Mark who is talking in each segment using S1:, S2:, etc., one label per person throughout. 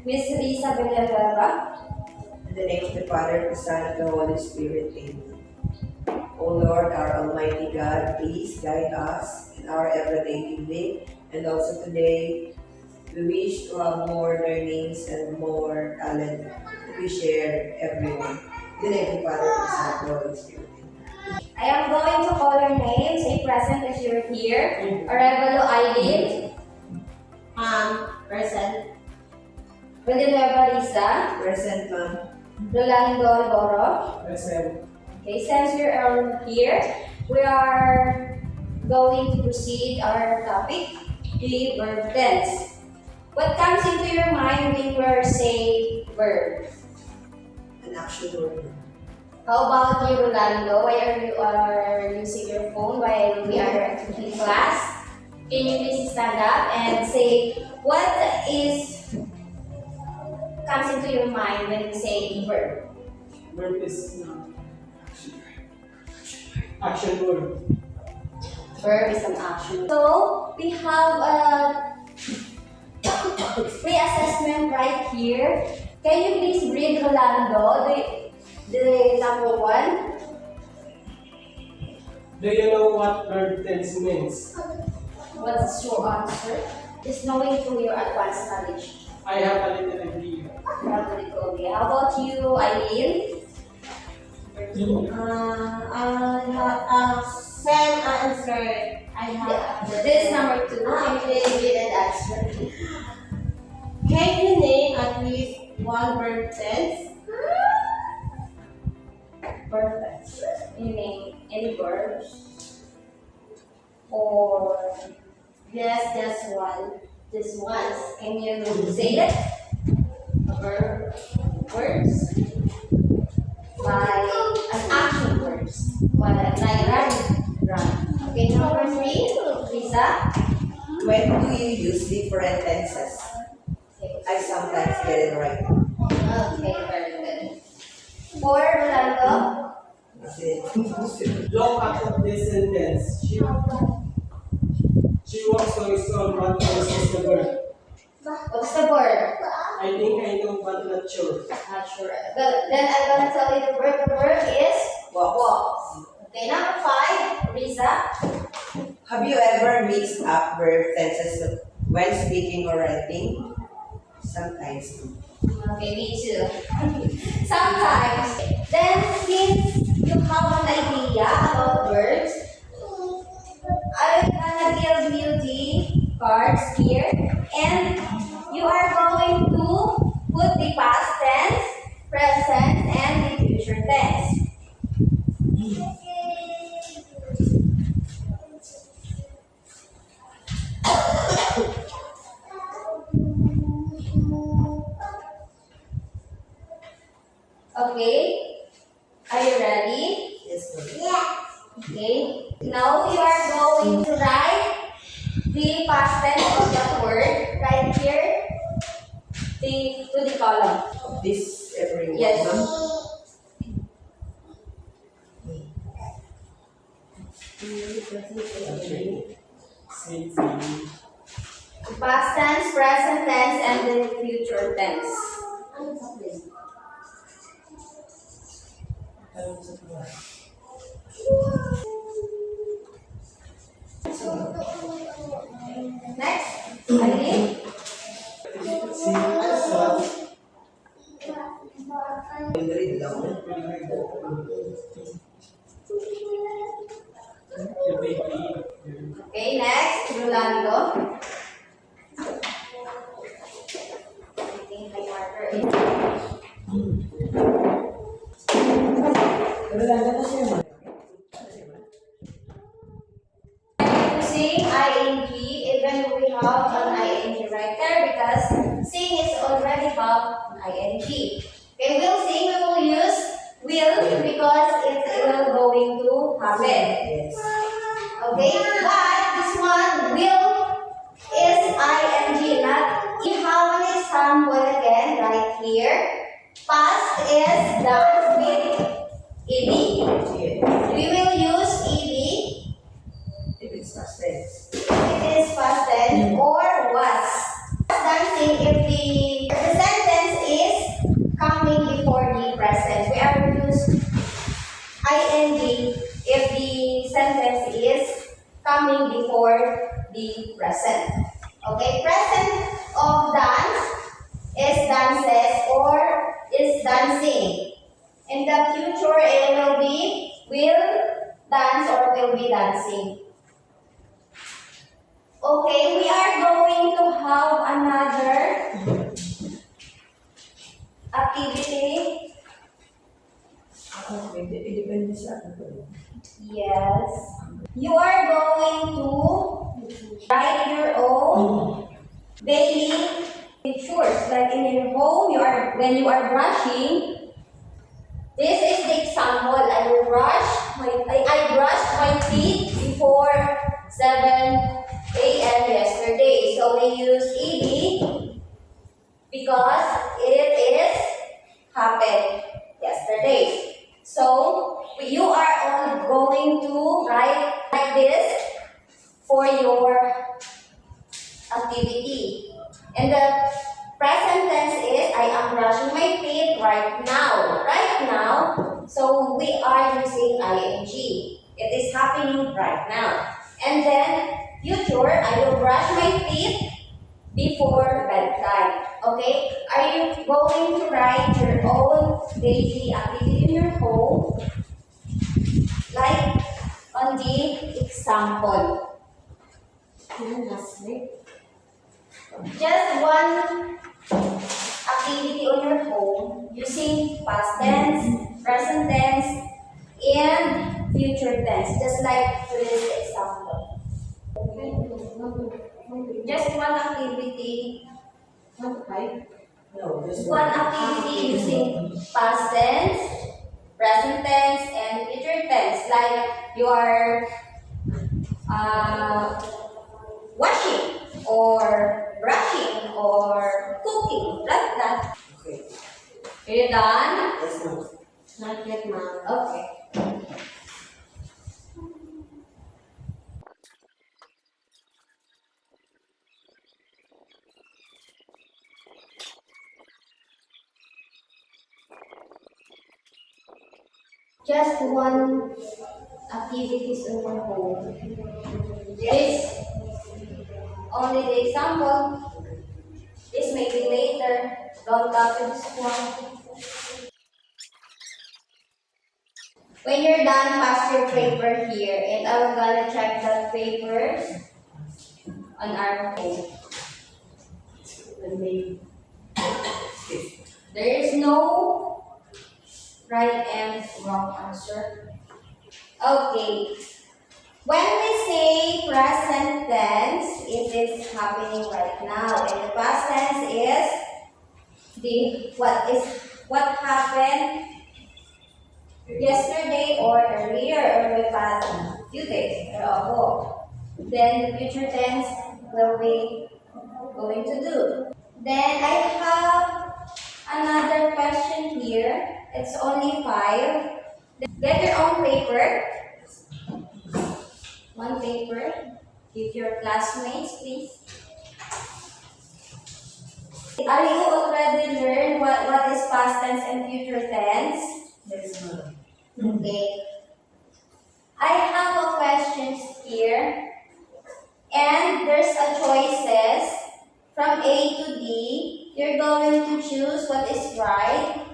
S1: Miss Risa Villanueva.
S2: In the name of the Father, the Son, and the Holy Spirit, amen. O Lord, our Almighty God, please guide us in our everyday living, and also today, we wish to have more learnings and more talent that we share everyone. In the name of the Father, the Son, and the Holy Spirit, amen.
S1: I am going to call your names. Say present if you're here. Arevalo Eileen.
S3: Present.
S1: Villanueva Risa.
S2: Present, ma'am.
S1: Rolando Alboro.
S2: Present.
S1: Okay, since we're all here, we are going to proceed our topic, the verb tense. What comes into your mind when we say verb?
S2: An action word.
S1: How about you, Rolando? Why are you using your phone while we are in class? Can you please stand up and say what comes into your mind when you say verb?
S4: Verb is action word.
S1: Verb is an action. So we have a pre-assessment right here. Can you please read, Rolando, the number one?
S4: Do you know what verb tense means?
S1: What's your answer? Just knowing through your advanced knowledge.
S4: I have a little idea.
S1: How about you, Eileen?
S3: Same answer. I have.
S1: This number two. Can you please read and answer?
S3: Can you name at least one verb tense?
S1: Perfect. You name any verbs? Or
S3: Yes, just one.
S1: just once. Can you say it? Words by an action words. Like run. Okay, number three, Lisa.
S2: When do you use different tenses?
S1: Okay,
S2: I sometimes get it right.
S1: okay, very good. Four, Rolando.
S2: Is it?
S4: Look at this sentence. She walks on his own. What else is the verb?
S1: What's the word?
S4: I think I know, but not sure.
S1: Not sure. Then I'm gonna tell you the word. The word is walks. Okay, number five, Risa.
S2: Have you ever mixed up verb tenses when speaking or writing? Sometimes.
S1: Okay, me too. Sometimes. Then, since you have an idea about verbs, I'm gonna give you the cards here, and you are going to put the past tense, present, and the future tense. Okay, are you ready?
S2: Yes, ma'am.
S1: Okay, now you are going to write the past tense of that word right here to the column.
S2: This everyone.
S1: Yes.
S2: Ma'am?
S4: Say,
S1: Past tense, present tense, and the future tense. Next, Eileen.
S2: Read lang.
S1: Okay, next, Rolando. Taking my marker. Using ing, even we have an ing right there because sing is already have an ing. Okay, we'll sing, we will use will because it's will going to happen.
S2: Yes.
S1: Okay, but this one will is ing, not. We have an example again right here. Past is done with ed.
S2: Yes.
S1: We will use ed
S2: If it's past tense.
S1: if it is past tense or was. Dancing if the representative ing if the sentence is coming before the present. Okay, present of dance is dances or is dancing. In the future, it will be will dance or will be dancing. Okay, we are going to have another activity.
S2: Okay, depende sa akin.
S1: Yes. You are going to write your own daily chores. Like in your home, when you are brushing. This is the example. I brushed my teeth before 7 a.m. yesterday. So we use ED because it is happened yesterday. So you are all going to write like this for your activity. And the present tense is I am brushing my teeth right now. Right now. So we are using ing. It is happening right now. And then future, I will brush my teeth before bedtime. Okay? Are you going to write your own daily activity in your home? Like on the example.
S3: Last week.
S1: Just one activity on your home using past tense, present tense, and future tense. Just like today's example. Just one activity.
S3: 1 to 5.
S2: No, just
S1: One activity using past tense, present tense, and future tense. Like you are washing or brushing or cooking, like that.
S2: Okay.
S1: Are you done?
S2: Yes, ma'am.
S3: Not yet, ma'am.
S1: Okay. Just one activities in your home. This only the example. This maybe later. Don't copy this one. When you're done, pass your paper here, and I'm gonna check the papers on our phone. There is no right and wrong answer. Okay. When we say present tense, it is happening right now, and the past tense is what happened yesterday or earlier or the past few days ago. Then the future tense will be going to do. Then I have another question here. It's only 5. Get your own paper. One paper. Give your classmates, please. Are you already learned what is past tense and future tense?
S2: Yes, ma'am.
S1: Okay. I have a questions here. And there's a choices from A to D. You're going to choose what is right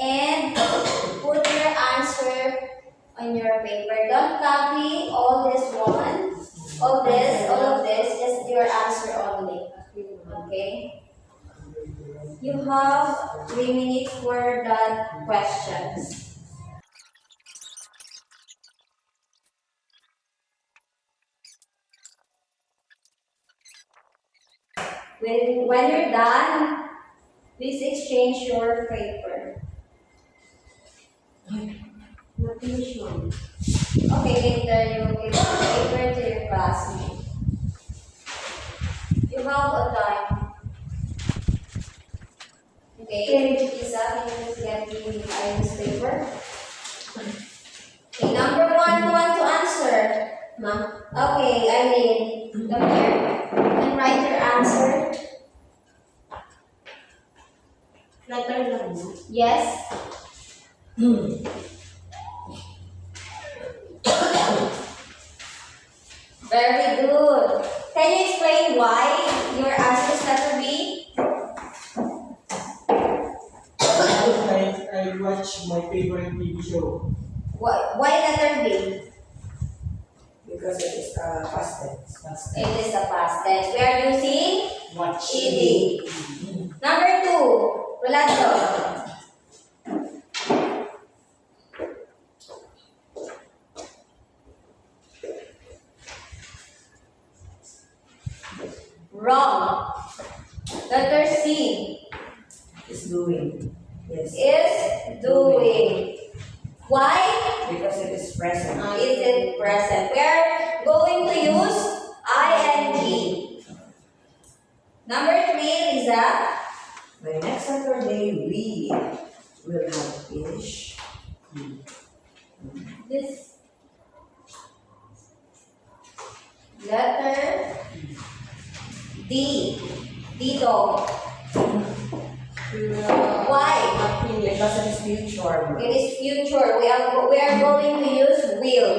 S1: and put your answer on your paper. Don't copy all this one, all of this, just your answer only. Okay? You have 3 minutes for that questions. When you're done, please exchange your paper.
S3: Not finish, ma'am.
S1: Okay, later you will give the paper to your classmate. You have a time. Okay, Lisa, can you please get the newspaper? Okay, number 1, who want to answer?
S3: Ma'am.
S1: Okay, Eileen, come here. And write your answer.
S3: Letter lang, ma'am.
S1: Yes.
S4: watch my favorite TV show.
S1: Why letter B?
S2: Because it is past tense.
S4: That's
S1: It is the past tense. We are using
S4: watch.
S1: ed. Number 2, Rolando. Wrong. Letter C
S2: Is doing. Yes.
S1: is doing. Why
S2: Because it is present.
S1: is it present? We are going to use ing. Number 3, Lisa.
S2: By next Saturday, we will have finished.
S1: This letter D. Dito. Why?
S2: Because it is future.
S1: It is future. We are going to use will.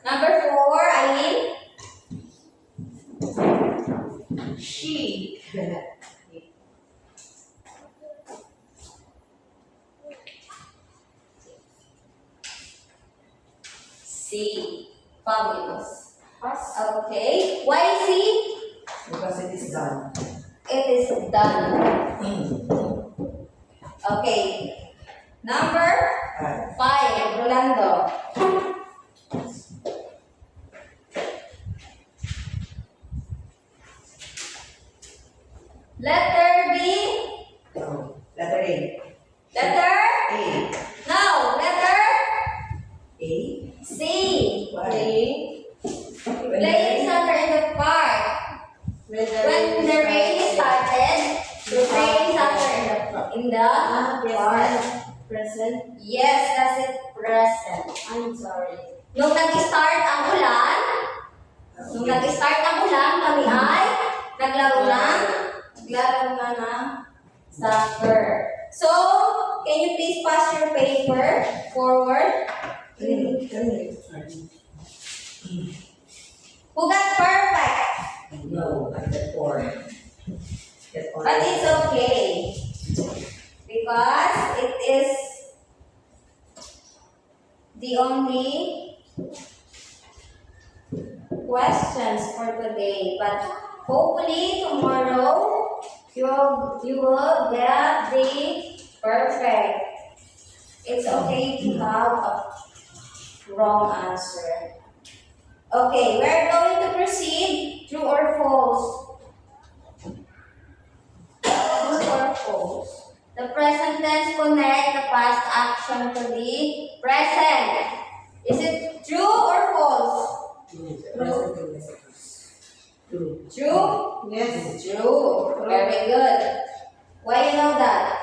S1: Number 4, Aileen.
S3: She.
S1: C. Fabulous. Okay. Why C?
S2: Because it is done.
S1: It is done. Okay. Number 5, Rolando. Letter B.
S2: No. Letter A.
S1: Letter?
S2: A.
S1: No. Letter
S2: A.
S1: C.
S2: Why?
S1: Playing soccer in the park. When the rain started, the playing soccer in the park.
S3: Present.
S1: Yes, that's it. Present.
S3: I'm sorry.
S1: Nung nag-start ang ulan, kami ay naglaro na ng soccer. So, can you please pass your paper forward? Who got perfect?
S2: No, I get 4. Get 4.
S1: But it's okay. Because it is the only questions for today. But hopefully tomorrow you will get the perfect. It's okay to have a wrong answer. Okay, we're going to proceed. True or false? True or false? The present tense connect the past action to the present. Is it true or false?
S2: True.
S1: True?
S3: Yes.
S1: True. Very good. Why you know that?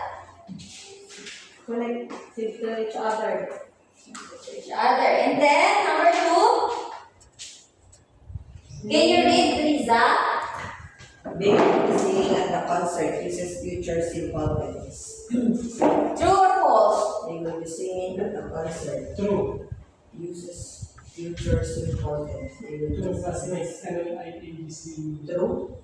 S3: Connected to each other.
S1: Each other. And then, number 2. Can you read, Lisa?
S2: They will be singing at the concert uses future simple tense.
S1: True or false?
S2: They will be singing at the concert
S4: True.
S2: uses future simple tense. They will
S4: True.
S2: be
S4: That's
S2: singing.
S4: nice. NLIABC.
S2: True.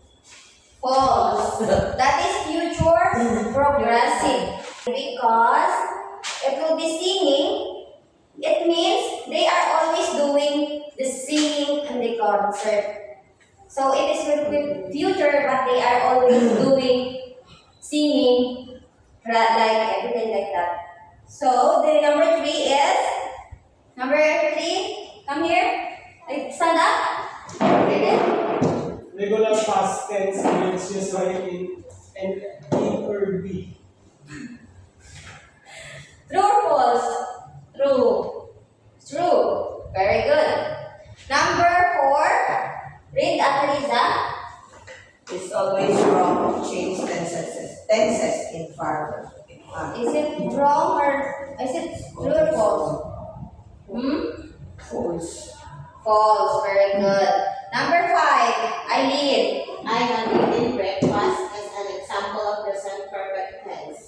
S1: False. That is future progressive. Because it will be singing, it means they are always doing the singing and the concert. So it is with future, but they are always doing singing, like everything like that. So the number 3 is come here. Stand up. Read it.
S4: Regular past tense means just writing and A or B.
S1: True or false? True. True. Very good. Number 4. Read, Ateresa.
S2: It's always wrong to change tenses in farther.
S1: Is it wrong or is it true or false?
S2: False.
S1: False. Very good. Number 5. Eileen.
S3: I am eating breakfast as an example of present perfect tense.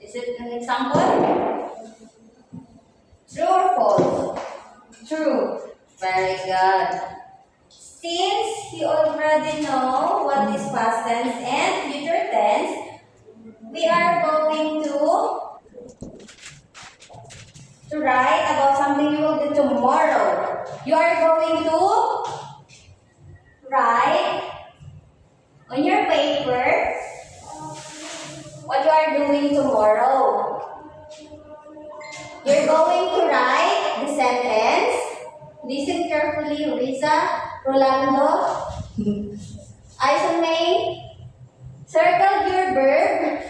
S1: Is it an example? True or false? True. Very good. Since you already know what is past tense and future tense, we are going to write about something you will do tomorrow. You are going to write on your paper what you are doing tomorrow. You're going to write the sentence. Listen carefully, Riza, Rolando, Isomay. Circle your verb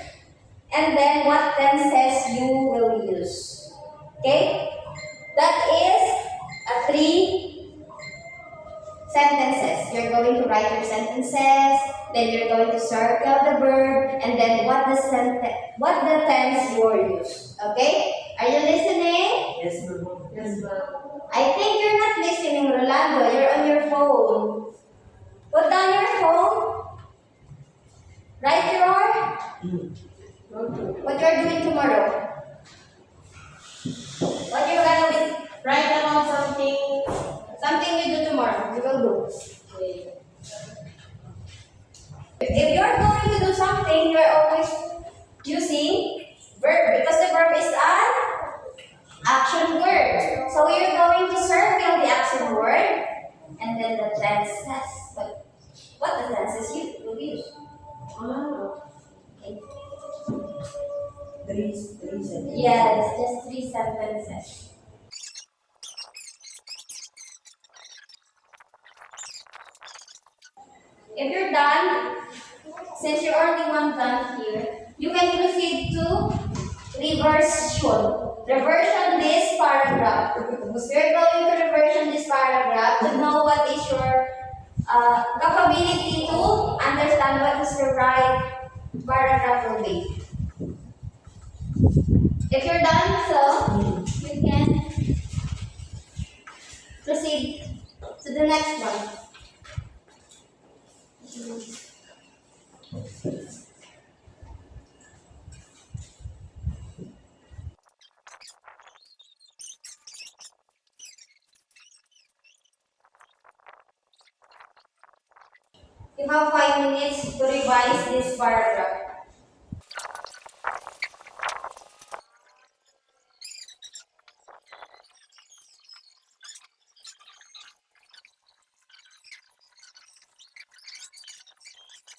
S1: and then what tenses you will use. Okay? That is a 3 sentences. You're going to write your sentences, then you're going to circle the verb, and then what the tense you will use. Okay? Are you listening?
S2: Yes, ma'am.
S3: Yes, ma'am.
S1: I think you're not listening, Rolando. You're on your phone. Put down your phone. Write what you're doing tomorrow. What you're gonna do.
S3: Write about something.
S1: Something you do tomorrow. You will do.
S3: Okay.
S1: If you're going to do something, you're always using verb because the verb is an action word. So you're going to circle the action word and then the tenses. But what the tenses you will use?
S3: Ah.
S1: Okay.
S2: Three sentences.
S1: Yes, just 3 sentences. If you're done, since you're only one done here, you can proceed to reversion this paragraph. We're going to reversion this paragraph to know what is your capability to understand what is the right paragraph will be. If you're done, so you can proceed to the next one. You have 5 minutes to revise this paragraph.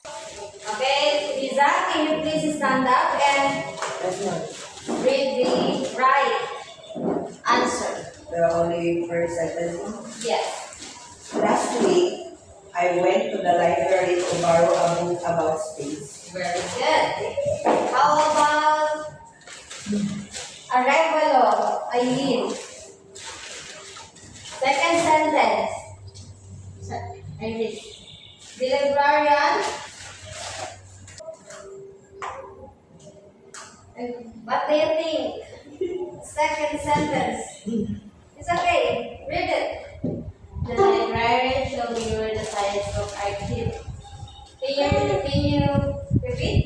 S1: Okay, Riza, can you please stand up and
S2: Yes, ma'am.
S1: read the right answer?
S2: The only first sentence.
S1: Yes.
S2: Last week, I went to the library to borrow a book about space.
S1: Very good. How about Arevalo, Eileen? Second sentence.
S3: I read.
S1: The librarian. What do you think? Second sentence. It's okay. Read it.
S3: The librarian showed me where the science book are kept.
S1: Can you repeat?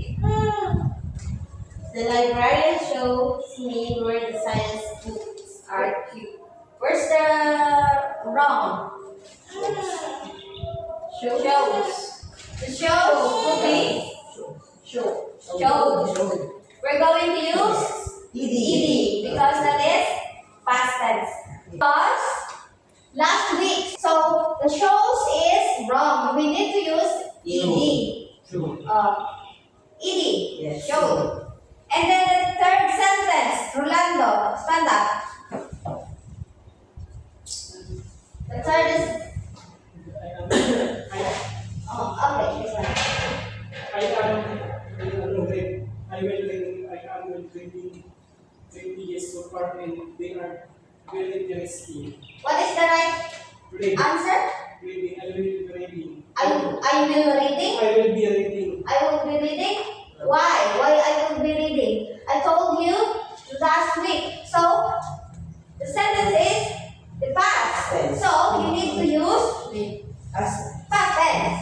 S3: The librarian shows me where the science books are kept.
S1: Where's the wrong? Shows. The show will be
S3: Show.
S1: showed. We're going to use ED because that is past tense. Because last week, so the shows is wrong. We need to use ED.
S4: Sure.
S1: ED.
S2: Yes.
S1: Showed. And then the third sentence, Rolando, stand up. The third is okay. This one.
S4: I am reading 20 years so far and they are very interesting.
S1: What is the right
S4: Reading,
S1: answer?
S4: reading, I will be reading.
S1: I will reading.
S4: I will be reading.
S1: I will be reading. Why? Why I will be reading? I told you last week. So the sentence is the past.
S2: Tense.
S1: So you need to use
S2: As
S1: past tense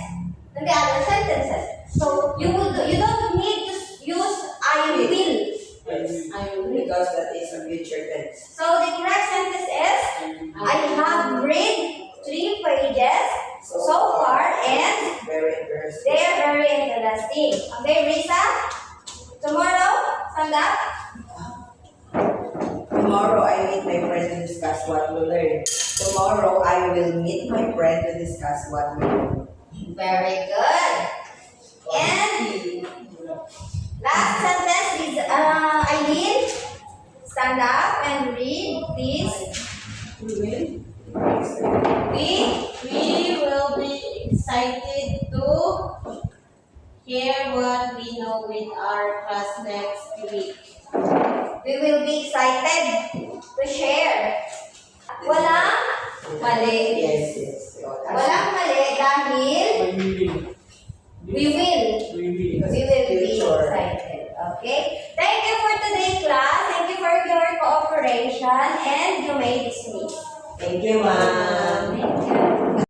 S1: in the other sentences. So you don't need to use I will.
S2: yes,
S3: I will read.
S2: because that is a future tense.
S1: So the correct sentence is I have read 3 pages so far and
S2: Very interesting.
S1: they are very interesting. Okay, Risa? Tomorrow, stand up.
S2: Tomorrow I meet my what we learned. Tomorrow, I will meet my friend to discuss what we learned.
S1: Very good. And last sentence is Eileen. Stand up and read, please. We
S3: We will be excited to hear what we know with our class next week.
S1: will be excited to share. Walang mali.
S2: Yes.
S1: Walang mali dahil we will. We will be excited. Okay? Thank you for today's class. Thank you for your cooperation and you may dismiss.
S2: Thank you, ma'am.
S1: Thank you.